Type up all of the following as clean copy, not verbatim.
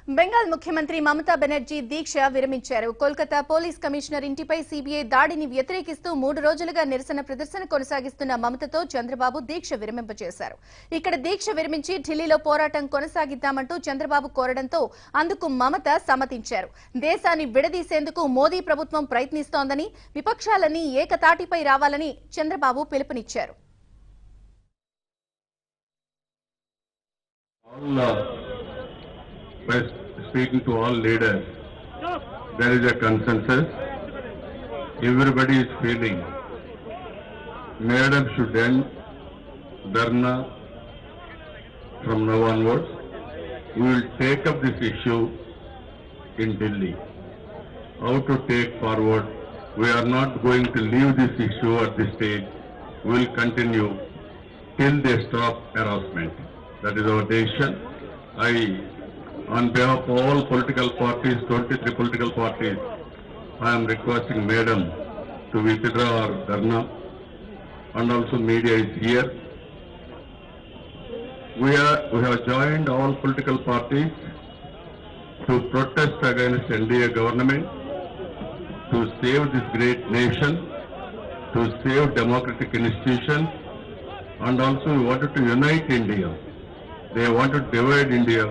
బెంగాల్ ముఖ్యమంత్రి మమతా బెనర్జీ దీక్ష విరమించారు. Kolkata police commissioner ఇంటిపై CBI దాడిని వ్యతిరేకిస్తూ 3 రోజులుగా నిరసన ప్రదర్శన కొనసాగిస్తున్న మమతతో చంద్రబాబు దీక్ష విరమింపజేశారు. ఇక్కడ దీక్ష విరమించి ఢిల్లీలో పోరాటం కొనసాగిద్దామంటూ చంద్రబాబు కోరడంతో అందుకు మమత సమ్మతించారు. దేశాన్ని విడదీసేందుకు మోదీ ప్రభుత్వం ప్రయత్నిస్తోందని, విపక్షాలన్నీ ఏకతాటిపై రావాలని చంద్రబాబు పిలుపునిచ్చారు. By speaking to all leaders, there is a consensus. Everybody is feeling Madam should end Dharna from now onwards. We will take up this issue in Delhi. How to take forward? We are not going to leave this issue at this stage. We will continue till they stop harassment. That is our decision. On behalf of all political parties, 23 political parties, I am requesting Madam to withdraw our dharna, and also media is here. We have joined all political parties to protest against NDA government, to save this great nation, to save democratic institutions, and also we wanted to unite India. They wanted to divide India.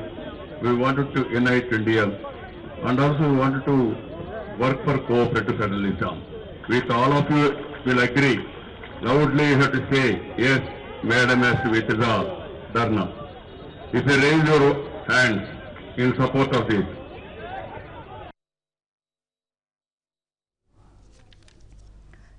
We wanted to unite India, and also we wanted to work for cooperative federalism. With all of you will agree, loudly you have to say, yes, Madam has to withdraw Dharna. If you raise your hands in support of this.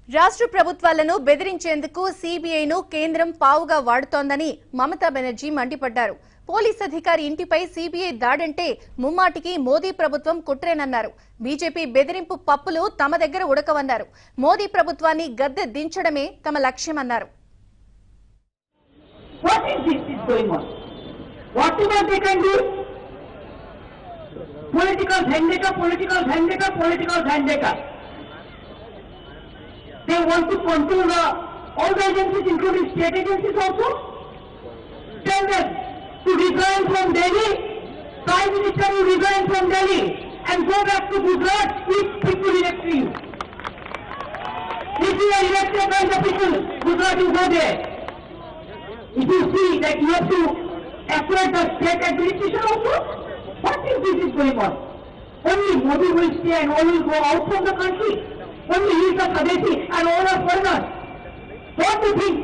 రాష్ట్ర ప్రభుత్వాలను బెదిరించేందుకు సీబీఐను కేంద్రం పావుగా వాడుతోందని మమతా బెనర్జీ మండిపడ్డారు. Police అధికారి ఇంటిపై CBI దాడంటే ముమ్మాటికి మోదీ ప్రభుత్వం కుట్రేనన్నారు. BJP బెదిరింపు పప్పులు తమ దగ్గర ఉడకవన్నారు. మోదీ ప్రభుత్వాన్ని గద్దె దించడమే తమ లక్ష్యమన్నారు. They want to control all the agencies, including state agencies also. Tell them to resign from Delhi. Prime Minister will resign from Delhi and go back to Gujarat if people elect you. If you are elected by the people, Gujarat will go there. If you see that you have to acquire the state administration also, what is this is going on? Only Modi will stay and all will go out from the country. Only he is a Swadeshi and all are foreigners. What do you think?